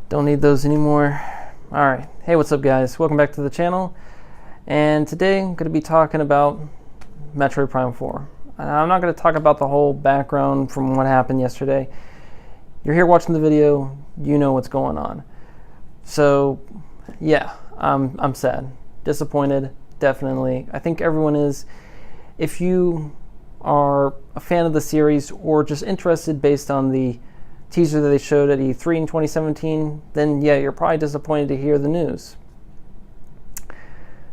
Don't need those anymore. Alright, hey, what's up guys? Welcome back to the channel. And today I'm going to be talking about Metroid Prime 4. I'm not going to talk about the whole background from what happened yesterday. You're here watching the video, you know what's going on. So, yeah, I'm sad. Disappointed, definitely. I think everyone is. If you are a fan of the series or just interested based on the teaser that they showed at E3 in 2017, then yeah, you're probably disappointed to hear the news.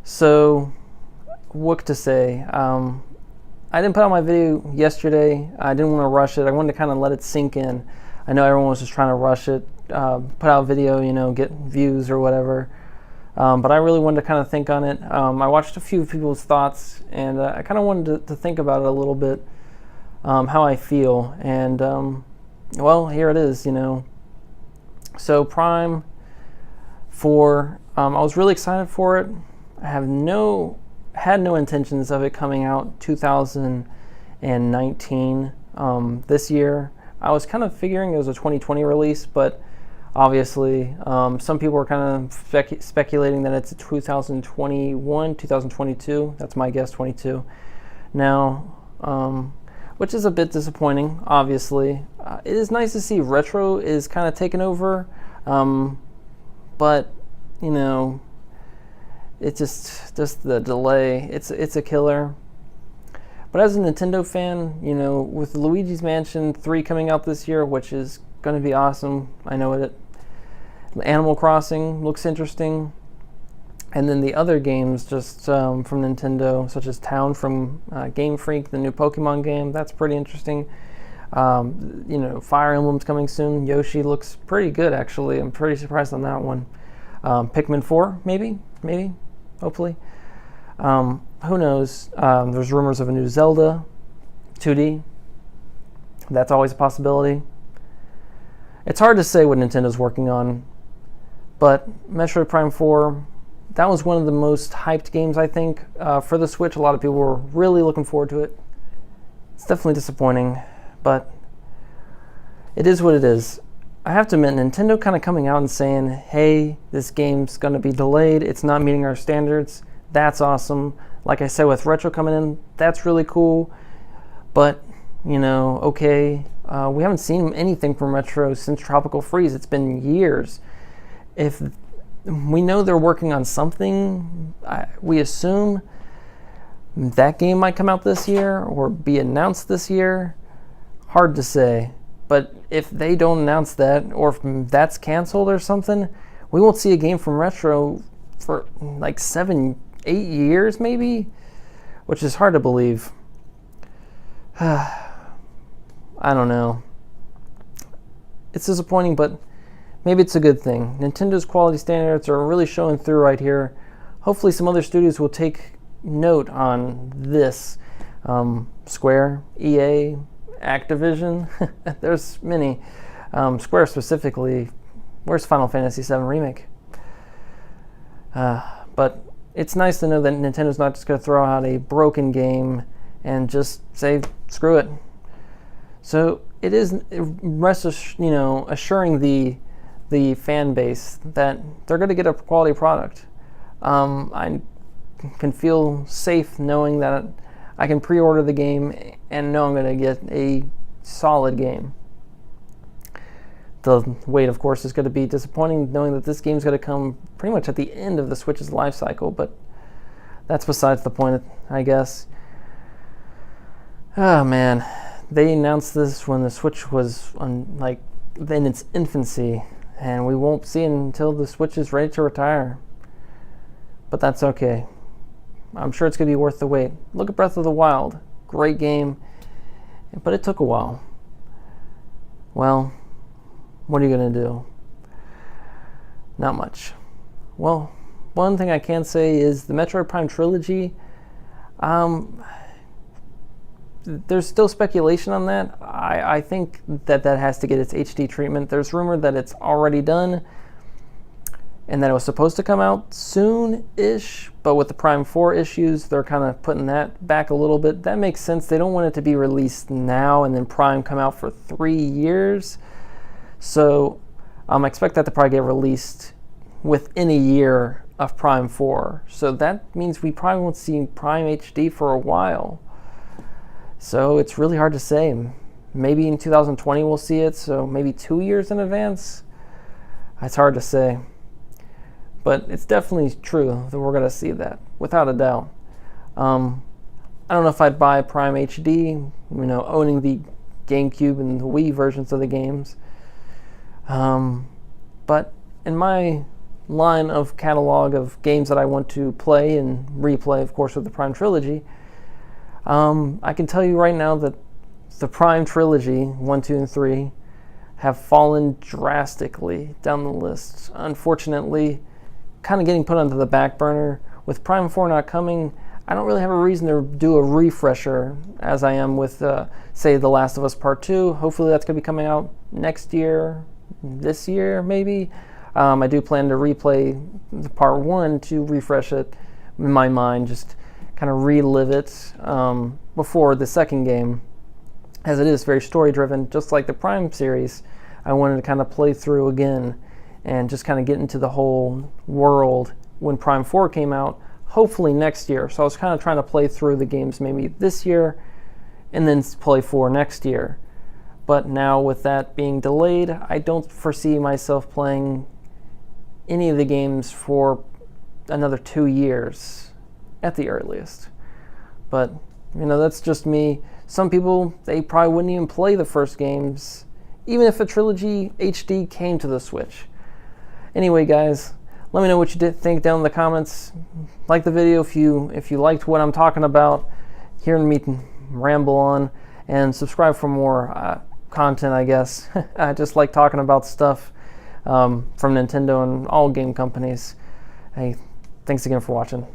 So, what to say? I didn't put out my video yesterday. I didn't want to rush it. I wanted to kind of let it sink in. I know everyone was just trying to rush it, put out video, you know, get views or whatever. But I really wanted to kind of think on it. I watched a few people's thoughts, and I kind of wanted to think about it a little bit, how I feel. And well, here it is, you know. So Prime 4, I was really excited for it. I had no intentions of it coming out 2019 this year. I was kind of figuring it was a 2020 release, but obviously some people were kind of speculating that it's a 2021, 2022. That's my guess, 22. Now, which is a bit disappointing, obviously. It is nice to see retro is kind of taken over, but, you know, it's just the delay. It's a killer. But as a Nintendo fan, you know, with Luigi's Mansion 3 coming out this year, which is going to be awesome, I know it. Animal Crossing looks interesting. And then the other games just from Nintendo, such as Town from Game Freak, the new Pokemon game, that's pretty interesting. You know, Fire Emblem's coming soon. Yoshi looks pretty good, actually. I'm pretty surprised on that one. Pikmin 4, maybe, hopefully. Who knows? There's rumors of a new Zelda 2D. That's always a possibility. It's hard to say what Nintendo's working on, but Metroid Prime 4, that was one of the most hyped games, I think, for the Switch. A lot of people were really looking forward to it. It's definitely disappointing, but it is what it is. I have to admit, Nintendo kind of coming out and saying, hey, this game's going to be delayed, it's not meeting our standards, that's awesome. Like I said, with Retro coming in, that's really cool, but, you know, okay, we haven't seen anything from Retro since Tropical Freeze. It's been years. If we know they're working on something, we assume that game might come out this year or be announced this year. Hard to say. But if they don't announce that, or if that's canceled or something, we won't see a game from Retro for like 7-8 years maybe, which is hard to believe. I don't know. It's disappointing, but maybe it's a good thing. Nintendo's quality standards are really showing through right here. Hopefully some other studios will take note on this. Square, EA, Activision, there's many. Square specifically, where's Final Fantasy VII Remake? But it's nice to know that Nintendo's not just going to throw out a broken game and just say, screw it. So it is assuring the fan base that they're going to get a quality product. I can feel safe knowing that I can pre-order the game and know I'm going to get a solid game. The wait, of course, is going to be disappointing knowing that this game's going to come pretty much at the end of the Switch's life cycle, but that's besides the point, I guess. Oh man, they announced this when the Switch was in its infancy, and we won't see it until the Switch is ready to retire. But that's okay. I'm sure it's going to be worth the wait. Look at Breath of the Wild. Great game, but it took a while. Well, what are you going to do? Not much. Well, one thing I can say is the Metroid Prime trilogy, there's still speculation on that. I think that has to get its HD treatment. There's rumor that it's already done and that it was supposed to come out soon-ish, but with the Prime 4 issues, they're kind of putting that back a little bit. That makes sense. They don't want it to be released now and then Prime come out for 3 years. So I expect that to probably get released within a year of Prime 4. So that means we probably won't see Prime HD for a while. So it's really hard to say. Maybe in 2020 we'll see it, so maybe 2 years in advance. It's hard to say. But it's definitely true that we're going to see that, without a doubt. I don't know if I'd buy Prime HD, owning the GameCube and the Wii versions of the games. But in my line of catalog of games that I want to play and replay, of course, with the Prime Trilogy, I can tell you right now that the Prime Trilogy, 1, 2, and 3, have fallen drastically down the list. Unfortunately, kind of getting put onto the back burner. With Prime 4 not coming, I don't really have a reason to do a refresher as I am with, say, The Last of Us Part 2. Hopefully that's going to be coming out next year, this year maybe. I do plan to replay the Part 1 to refresh it in my mind, just kind of relive it before the second game, as it is very story-driven, just like the Prime series. I wanted to kind of play through again and just kind of get into the whole world when Prime 4 came out, hopefully next year. So I was kind of trying to play through the games maybe this year and then play 4 next year. But now with that being delayed, I don't foresee myself playing any of the games for another 2 years at the earliest. But, that's just me. Some people, they probably wouldn't even play the first games, even if a Trilogy HD came to the Switch. Anyway, guys, let me know what you did think down in the comments. Like the video if you liked what I'm talking about, hearing me ramble on, and subscribe for more content, I guess. I just like talking about stuff from Nintendo and all game companies. Hey, thanks again for watching.